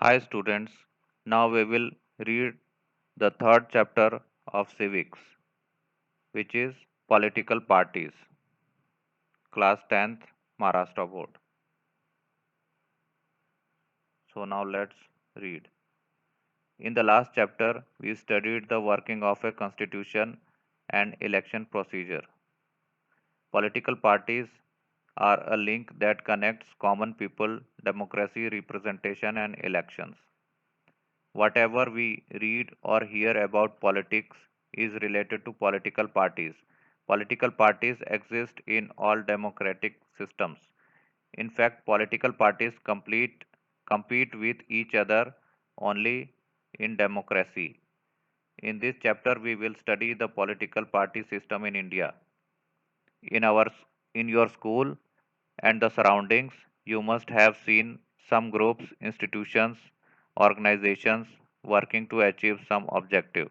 Hi students, now we will read the third chapter of Civics, which is Political Parties, class 10th, Maharashtra board. So now let's read. In the last chapter, we studied the working of a constitution and election procedure. Political parties are a link that connects common people, democracy, representation, and elections. Whatever we read or hear about politics is related to political parties. Political parties exist in all democratic systems. In fact, political parties compete with each other only in democracy. In this chapter, we will study the political party system in India. In our in your school and the surroundings, you must have seen some groups, institutions, organizations working to achieve some objective.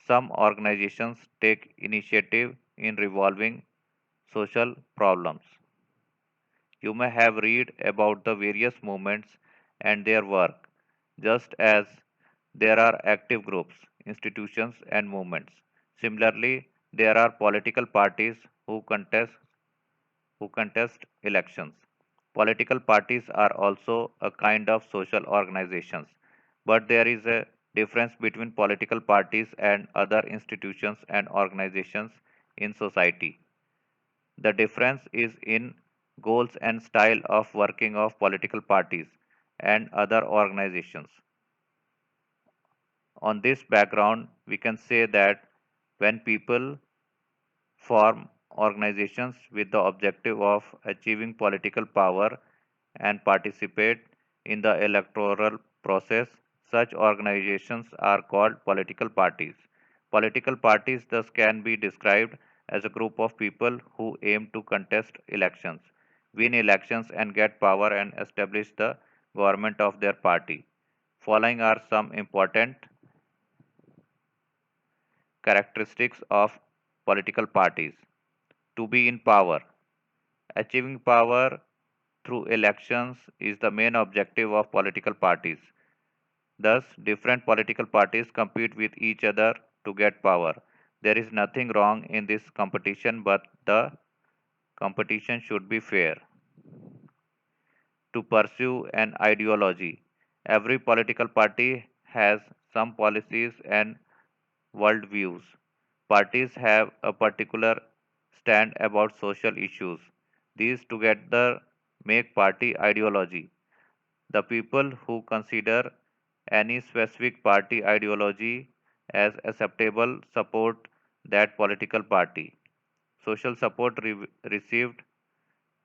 Some organizations take initiative in resolving social problems. You may have read about the various movements and their work, just as there are active groups, institutions, and movements. Similarly, there are political parties who contest elections. Political parties are also a kind of social organizations, but there is a difference between political parties and other institutions and organizations in society. The difference is in goals and style of working of political parties and other organizations. On this background, we can say that when people form organizations with the objective of achieving political power and participate in the electoral process, such organizations are called political parties. Political parties thus can be described as a group of people who aim to contest elections, win elections, and get power and establish the government of their party. Following are some important characteristics of political parties: to be in power. Achieving power through elections is the main objective of political parties. Thus, different political parties compete with each other to get power. There is nothing wrong in this competition, but the competition should be fair. To pursue an ideology. Every political party has some policies and worldviews. Parties have a particular stand about social issues. These together make party ideology. The people who consider any specific party ideology as acceptable support that political party. Social support received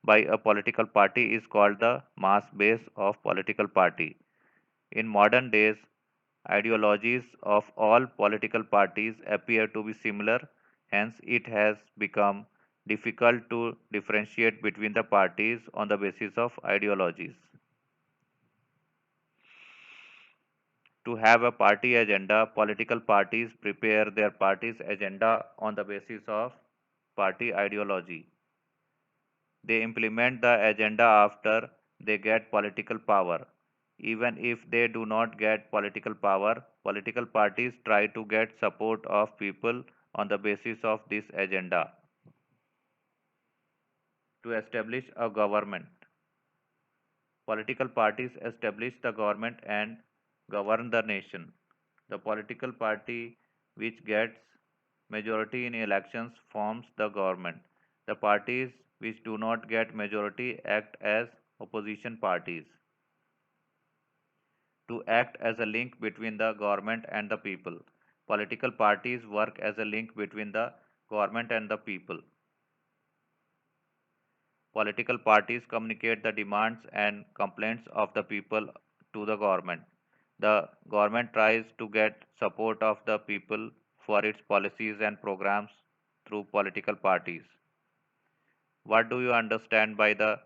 by a political party is called the mass base of political party. In modern days, ideologies of all political parties appear to be similar, hence, it has become difficult to differentiate between the parties on the basis of ideologies. To have a party agenda, political parties prepare their party's agenda on the basis of party ideology. They implement the agenda after they get political power. Even if they do not get political power, political parties try to get support of people on the basis of this agenda to establish a government. Political parties establish the government and govern the nation. The political party which gets majority in elections forms the government. The parties which do not get majority act as opposition parties to act as a link between the government and the people. Political parties work as a link between the government and the people. Political parties communicate the demands and complaints of the people to the government. The government tries to get support of the people for its policies and programs through political parties. What do you understand by the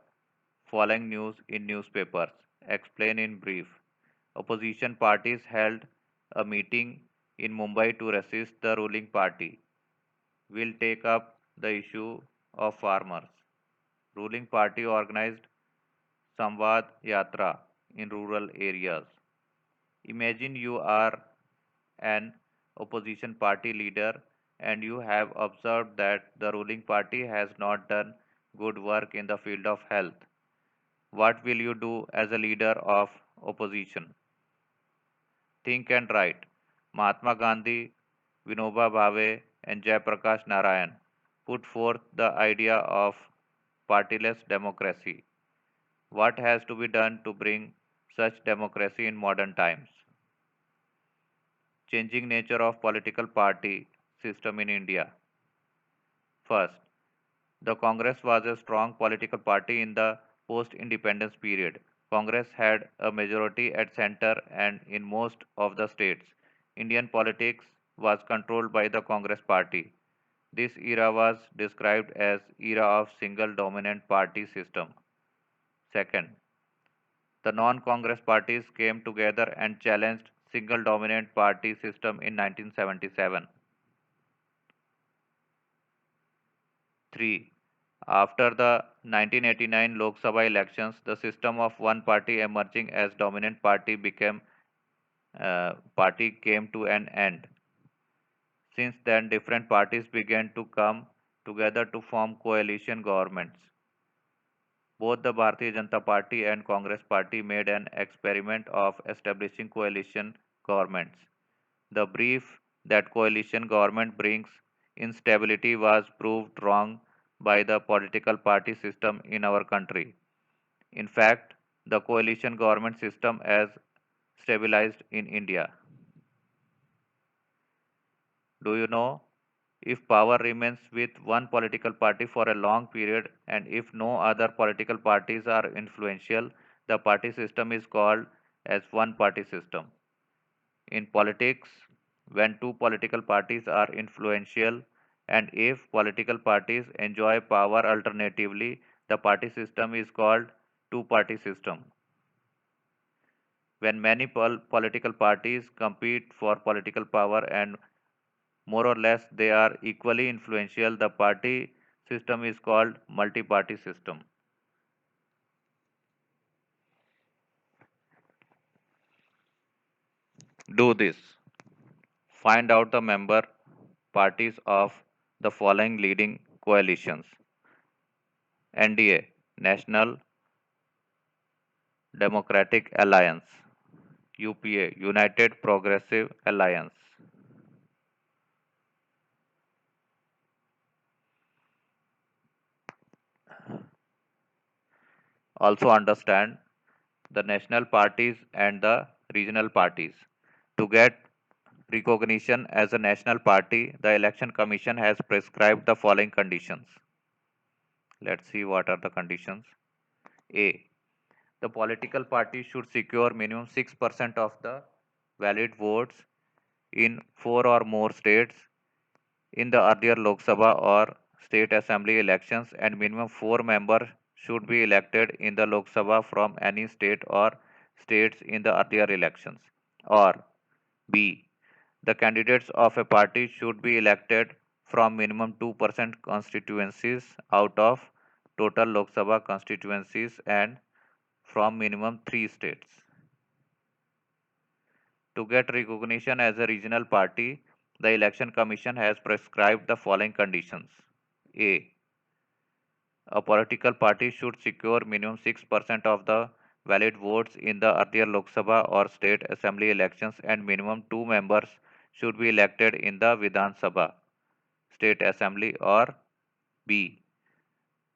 following news in newspapers? Explain in brief. Opposition parties held a meeting in Mumbai to resist the ruling party. Will take up the issue of farmers. Ruling party organized Samvad Yatra in rural areas. Imagine you are an opposition party leader and you have observed that the ruling party has not done good work in the field of health. What will you do as a leader of opposition? Think and write. Mahatma Gandhi, Vinoba Bhave, and Jayaprakash Narayan put forth the idea of partyless democracy. What has to be done to bring such democracy in modern times? Changing nature of political party system in India. First, the Congress was a strong political party in the post-independence period. Congress had a majority at center and in most of the states. Indian politics was controlled by the Congress party. This era was described as era of single dominant party system. Second, the non-Congress parties came together and challenged single dominant party system in 1977. 3. After the 1989 Lok Sabha elections, the system of one party emerging as dominant party came to an end. Since then, different parties began to come together to form coalition governments. Both the Bharatiya Janata Party and Congress Party made an experiment of establishing coalition governments. The brief that coalition government brings instability was proved wrong by the political party system in our country. In fact, the coalition government system has stabilized in India. Do you know? If power remains with one political party for a long period and if no other political parties are influential, the party system is called as one party system. In politics, when two political parties are influential and if political parties enjoy power alternatively, the party system is called two party system. When many political parties compete for political power and more or less they are equally influential, the party system is called multi party system. Do this. Find out the member parties of the following leading coalitions: NDA, National Democratic Alliance; UPA, United Progressive Alliance. Also understand the national parties and the regional parties. To get recognition as a national party, the Election Commission has prescribed the following conditions. Let's see what are the conditions. A. The political party should secure minimum 6% of the valid votes in four or more states in the earlier Lok Sabha or state assembly elections, and minimum 4 members should be elected in the Lok Sabha from any state or states in the earlier elections. Or B. The candidates of a party should be elected from minimum 2% constituencies out of total Lok Sabha constituencies and from minimum 3 states. To get recognition as a regional party, the Election Commission has prescribed the following conditions. A. A political party should secure minimum 6% of the valid votes in the earlier Lok Sabha or state assembly elections and minimum 2 members should be elected in the Vidhan Sabha, state assembly. Or B.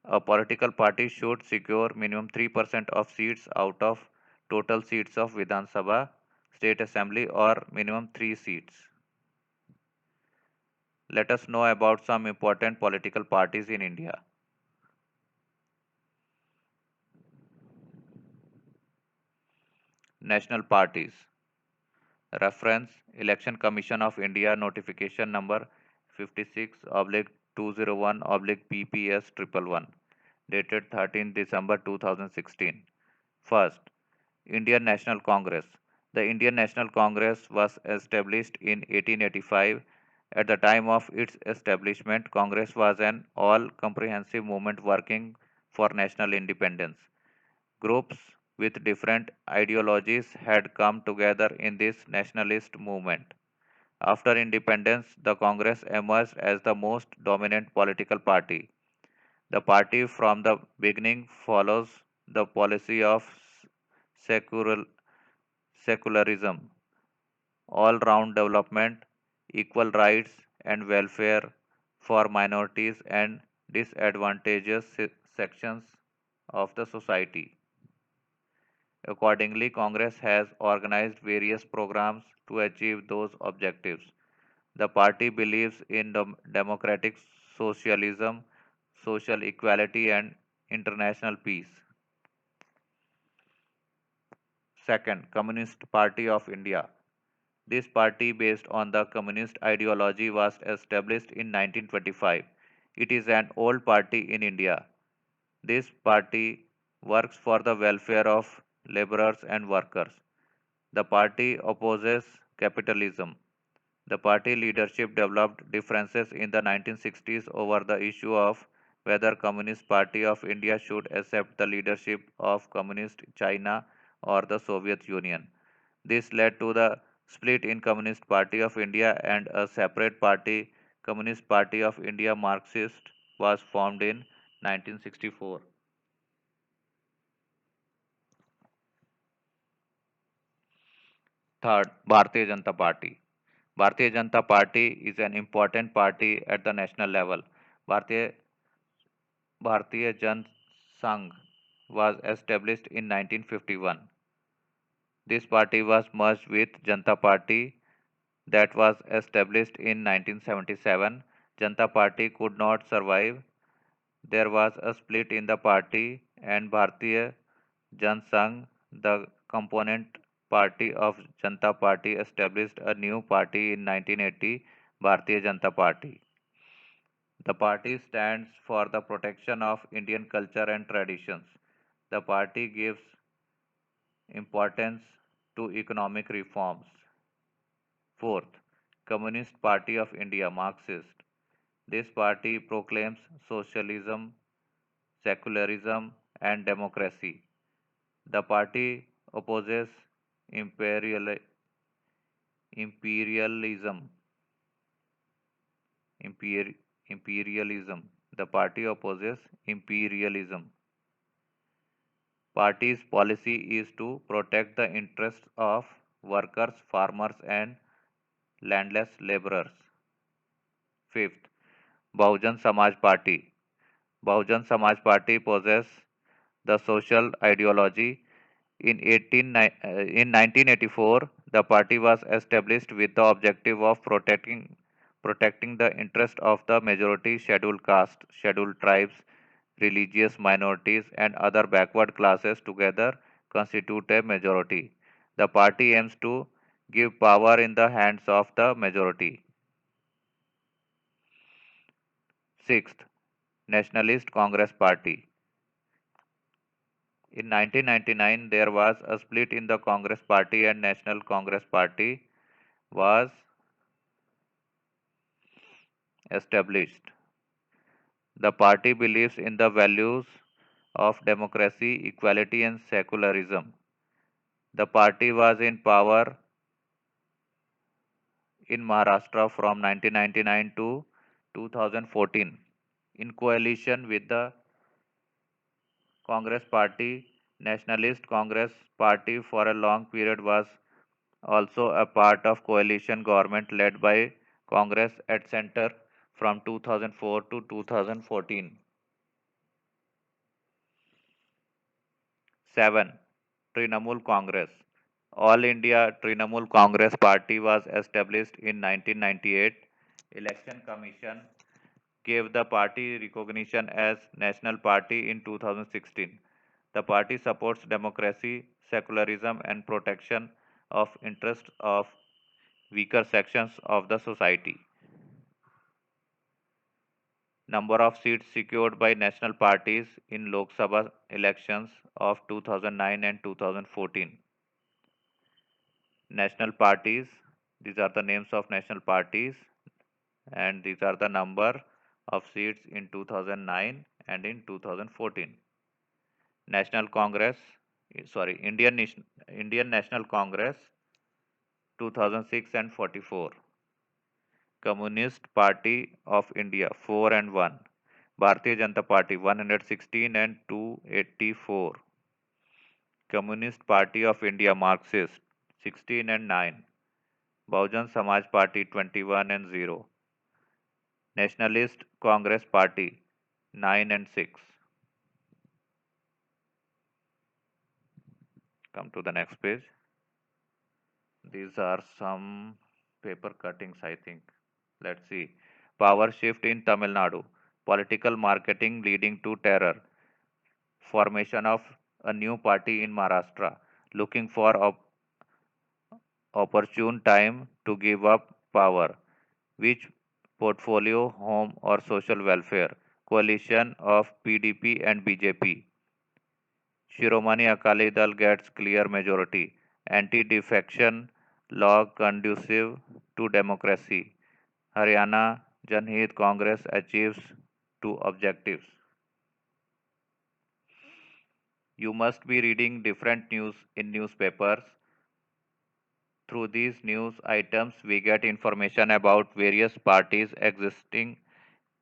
A political party should secure minimum 3% of seats out of total seats of Vidhan Sabha, state assembly or minimum 3 seats. Let us know about some important political parties in India. National parties. Reference Election Commission of India notification number 56/201/PPS 111 dated 13 December 2016. First, Indian National Congress. The Indian National Congress was established in 1885. At the time of its establishment, Congress was an all comprehensive movement working for national independence. Groups with different ideologies had come together in this nationalist movement. After independence, the Congress emerged as the most dominant political party. The party from the beginning follows the policy of secular, secularism, all round development, equal rights, and welfare for minorities and disadvantaged sections of the society. Accordingly, Congress has organized various programs to achieve those objectives. The party believes in democratic socialism, social equality, and international peace. Second, Communist Party of India. This party, based on the communist ideology, was established in 1925. It is an old party in India. This party works for the welfare of laborers and workers. The party opposes capitalism. The party leadership developed differences in the 1960s over the issue of whether Communist Party of India should accept the leadership of Communist China or the Soviet Union. This led to the split in Communist Party of India, and a separate party, Communist Party of India Marxist, was formed in 1964. Third, Bharatiya Janata Party. Bharatiya Janata Party is an important party at the national level. Bharatiya, Bharatiya Jan Sangh was established in 1951. This party was merged with Janata Party that was established in 1977. Janata Party could not survive. There was a split in the party, and Bharatiya Jan Sangh, the component party of Janata Party, established a new party in 1980, Bharatiya Janata Party. The party stands for the protection of Indian culture and traditions. The party gives importance to economic reforms. Fourth, Communist Party of India Marxist. This party proclaims socialism, secularism, and democracy. The party opposes imperial, imperialism. Imper, imperialism. The party opposes imperialism. Party's policy is to protect the interests of workers, farmers, and landless laborers. Fifth, Bahujan Samaj Party. Bahujan Samaj Party possesses the social ideology. In 1984, the party was established with the objective of protecting the interest of the majority scheduled caste, scheduled tribes, religious minorities, and other backward classes together constitute a majority. The party aims to give power in the hands of the majority. Sixth, Nationalist Congress Party. In 1999, there was a split in the Congress Party, and National Congress Party was established. The party believes in the values of democracy, equality, and secularism. The party was in power in Maharashtra from 1999 to 2014. In coalition with the Congress Party, Nationalist Congress Party for a long period was also a part of coalition government led by Congress at center from 2004 to 2014. 7. Trinamool Congress. All India Trinamool Congress Party was established in 1998. Election Commission gave the party recognition as National Party in 2016. The party supports democracy, secularism, and protection of interests of weaker sections of the society. Number of seats secured by national parties in Lok Sabha elections of 2009 and 2014. National parties, these are the names of national parties, and these are the number of seats in 2009 and in 2014. National Congress Indian National Congress 2006 and 44. Communist Party of India 4 and 1. Bharatiya Janata Party 116 and 284. Communist Party of India Marxist 16 and 9. Bahujan Samaj Party 21 and 0. Nationalist Congress Party 9 and 6. Come to the next page. These are some paper cuttings, I think. Let's see. Power shift in Tamil Nadu. Political marketing leading to terror. Formation of a new party in Maharashtra. Looking for opportune time to give up power. Which portfolio, home or social welfare? Coalition of PDP and BJP. Shiromani Akali Dal gets clear majority. Anti-defection law conducive to democracy. Haryana Janhit Congress achieves two objectives. You must be reading different news in newspapers. Through these news items, we get information about various parties existing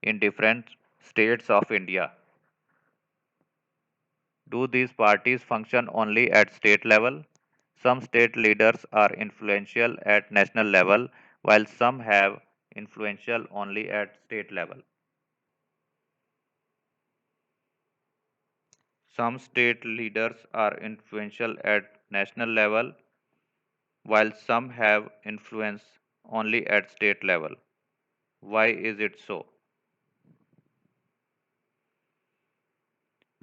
in different states of India. Do these parties function only at state level? Some state leaders are influential at national level, while some have influential only at state level. Some state leaders are influential at national level, while some have influence only at state level. Why is it so?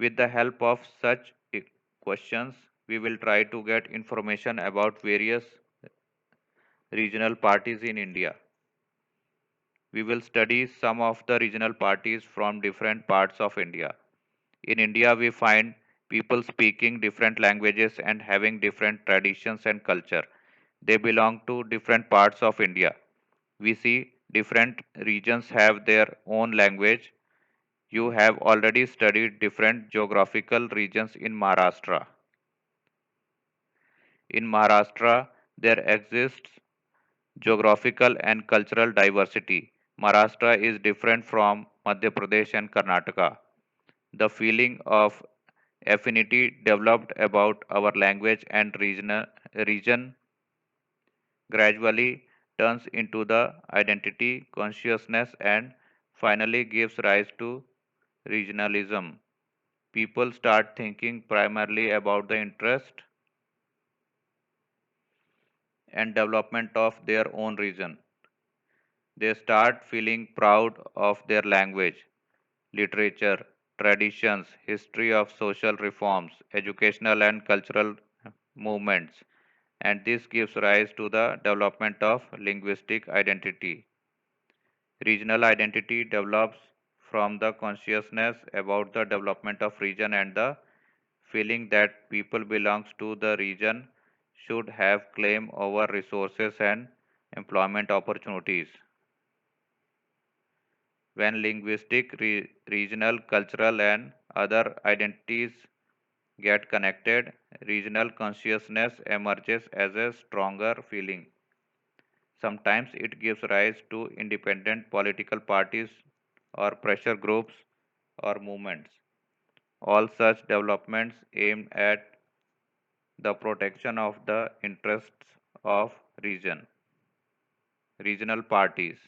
With the help of such questions, we will try to get information about various regional parties in India. We will study some of the regional parties from different parts of India. In India, we find people speaking different languages and having different traditions and culture. They belong to different parts of India. We see different regions have their own language. You have already studied different geographical regions in Maharashtra. In Maharashtra, there exists geographical and cultural diversity. Maharashtra is different from Madhya Pradesh and Karnataka. The feeling of affinity developed about our language and region gradually turns into the identity, consciousness, and finally gives rise to regionalism. People start thinking primarily about the interest and development of their own region. They start feeling proud of their language, literature, traditions, history of social reforms, educational and cultural movements, and this gives rise to the development of linguistic identity. Regional identity develops from the consciousness about the development of region and the feeling that people belongs to the region should have claim over resources and employment opportunities. When linguistic, regional, cultural, and other identities get connected, regional consciousness emerges as a stronger feeling. Sometimes it gives rise to independent political parties or pressure groups or movements. All such developments aim at the protection of the interests of regional parties.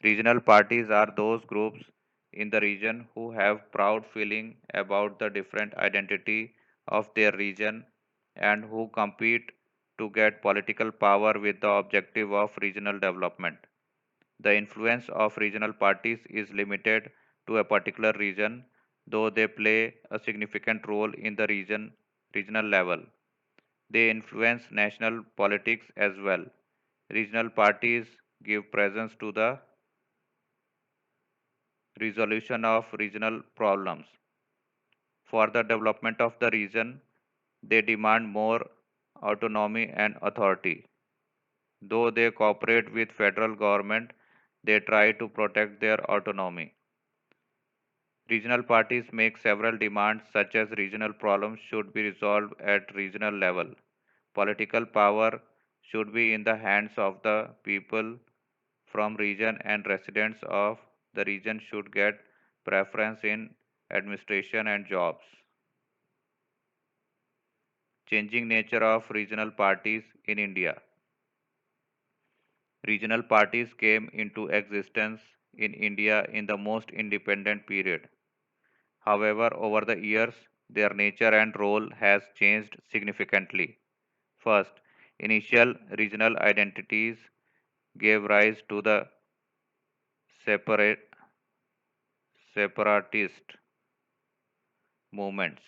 Regional parties are those groups in the region who have proud feeling about the different identity of their region and who compete to get political power with the objective of regional development. The influence of regional parties is limited to a particular region, though they play a significant role in the regional level. They influence national politics as well. Regional parties give presence to the resolution of regional problems. For the development of the region, they demand more autonomy and authority. Though they cooperate with federal government, they try to protect their autonomy. Regional parties make several demands, such as regional problems should be resolved at regional level. Political power should be in the hands of the people from region, and residents of the region should get preference in administration and jobs. Changing nature of regional parties in India. Regional parties came into existence in India in the most independent period. However, over the years, their nature and role has changed significantly. First, initial regional identities gave rise to the separate, separatist movements.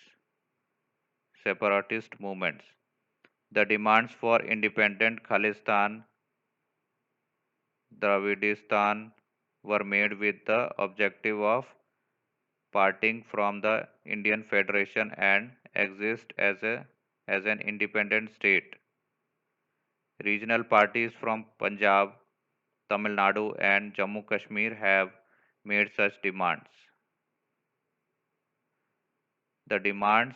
Separatist movements. The demands for independent Khalistan, Dravidistan were made with the objective of parting from the Indian Federation and exist as an independent state. Regional parties from Punjab, Tamil Nadu, and Jammu Kashmir have made such demands. The demands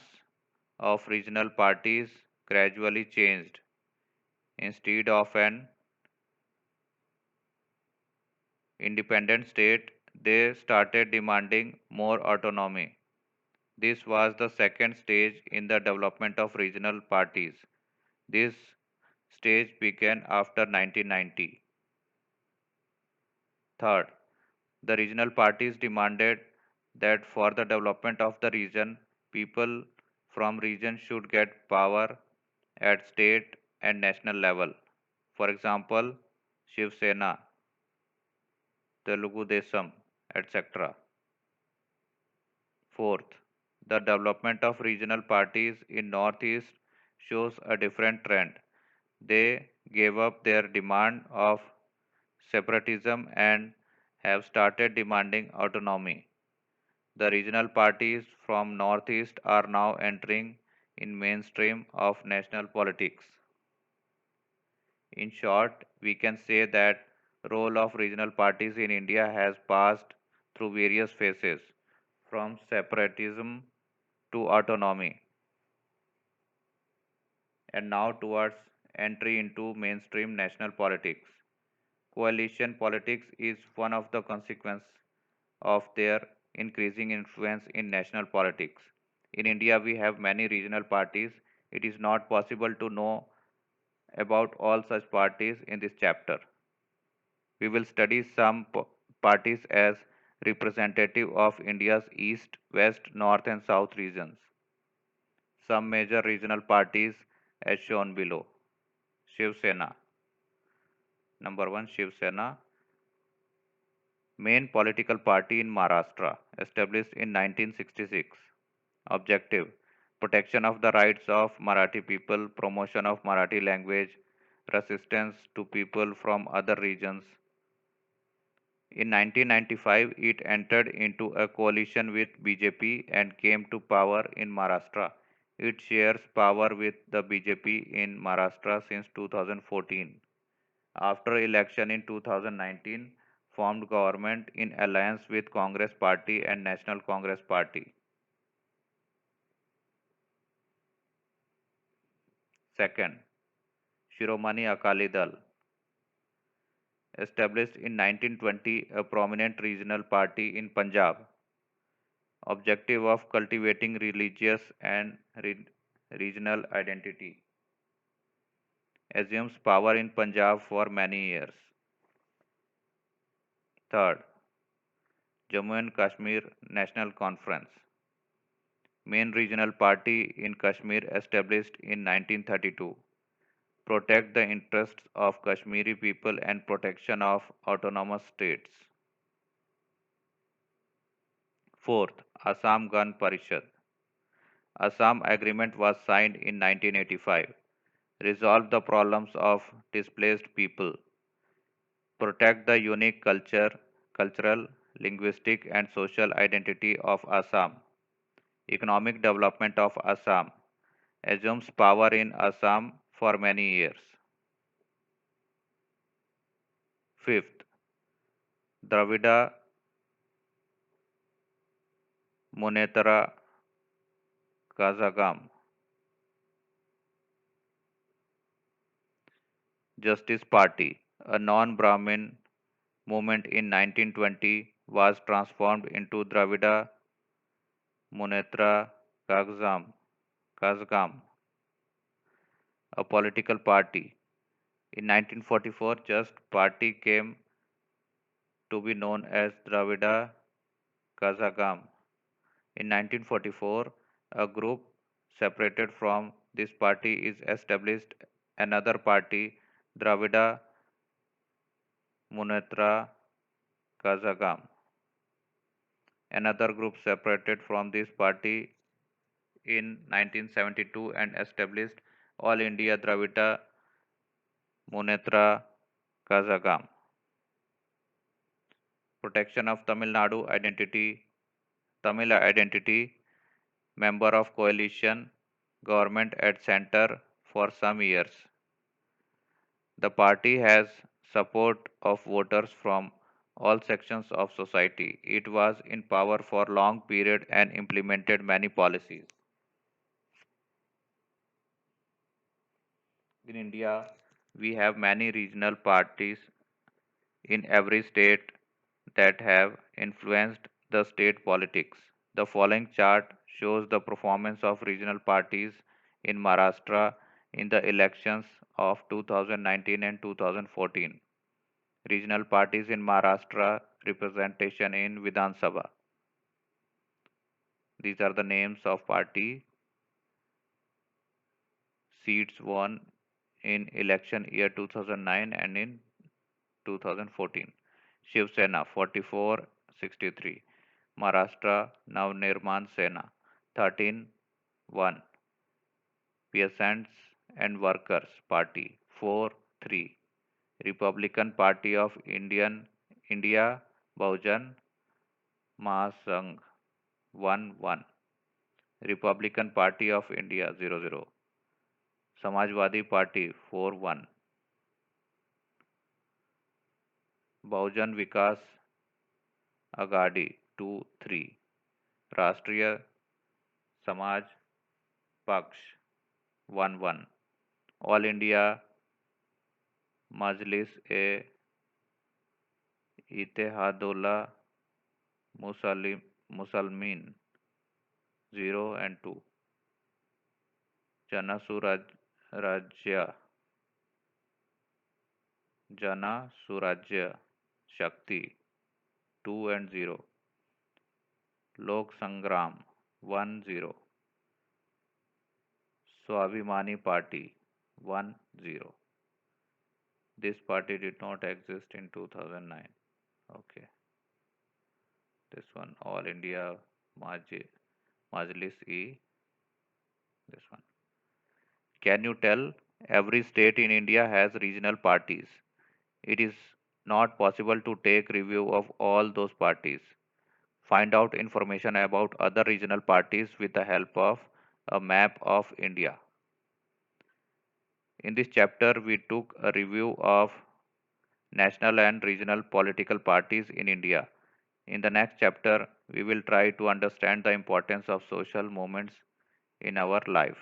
of regional parties gradually changed. Instead of an independent state, they started demanding more autonomy. This was the second stage in the development of regional parties. This stage began after 1990. Third, the regional parties demanded that for the development of the region, people from region should get power at state and national level. For example, Shiv Sena, Telugu Desam, etc. Fourth, the development of regional parties in Northeast shows a different trend. They gave up their demand of separatism and have started demanding autonomy. The regional parties from Northeast are now entering in mainstream of national politics. In short, we can say that role of regional parties in India has passed through various phases, from separatism to autonomy, and now towards entry into mainstream national politics. Coalition politics is one of the consequences of their increasing influence in national politics. In India, we have many regional parties. It is not possible to know about all such parties in this chapter. We will study some parties as representative of India's east, west, north, and south regions. Some major regional parties as shown below. Shiv Sena. Number 1, Shiv Sena, main political party in Maharashtra, established in 1966. Objective: protection of the rights of Marathi people, promotion of Marathi language, resistance to people from other regions. In 1995, it entered into a coalition with BJP and came to power in Maharashtra. It shares power with the BJP in Maharashtra since 2014. After election in 2019, formed government in alliance with Congress Party and National Congress Party. Second, Shiromani Akali Dal, established in 1920, a prominent regional party in Punjab. Objective of cultivating religious and regional identity. Assumes power in Punjab for many years. Third, Jammu and Kashmir National Conference, main regional party in Kashmir established in 1932. Protect the interests of Kashmiri people and protection of autonomous states. Fourth, Assam Gun Parishad. Assam Agreement was signed in 1985. Resolve the problems of displaced people. Protect the unique cultural, linguistic, and social identity of Assam. Economic development of Assam. Assumes power in Assam for many years. Fifth, Dravida Munetara Kazagam. Justice Party, a non-Brahmin movement in 1920, was transformed into Dravida Munnetra Kazagam, a political party. In 1944, Just Party came to be known as Dravida Kazagam. In 1944, a group separated from this party is established another party, Dravida Munnetra Kazagam. Another group separated from this party in 1972 and established All India Dravida Munnetra Kazagam. Protection of Tamil identity, member of coalition government at center for some years. The party has support of voters from all sections of society. It was in power for long period and implemented many policies. In India, we have many regional parties in every state that have influenced the state politics. The following chart shows the performance of regional parties in Maharashtra in the elections of 2019 and 2014. Regional parties in Maharashtra representation in Vidhan Sabha. These are the names of party seats won in election year 2009 and in 2014. Shiv Sena 4463. Maharashtra Navnirman Sena 13-1. Peasants and Workers Party 4-3. Republican Party of India Bahujan Mahasangh 1-1. Republican Party of India 0-0. Samajwadi Party 4-1. Bahujan Vikas Agadi 2-3. Rashtriya Samaj Paksh 1-1. All India Majlis-e Ittehadullah Musalmin 0 and 2. Jana Surajya Jana Surajya Shakti 2 and 0. Lok Sangram 1-0. Swabhimani Party 1-0. This party did not exist in 2009. Okay. This one, All India Majlis-e. This one. Can you tell? Every state in India has regional parties. It is not possible to take review of all those parties. Find out information about other regional parties with the help of a map of India. In this chapter, we took a review of national and regional political parties in India. In the next chapter, we will try to understand the importance of social movements in our life.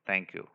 Thank you.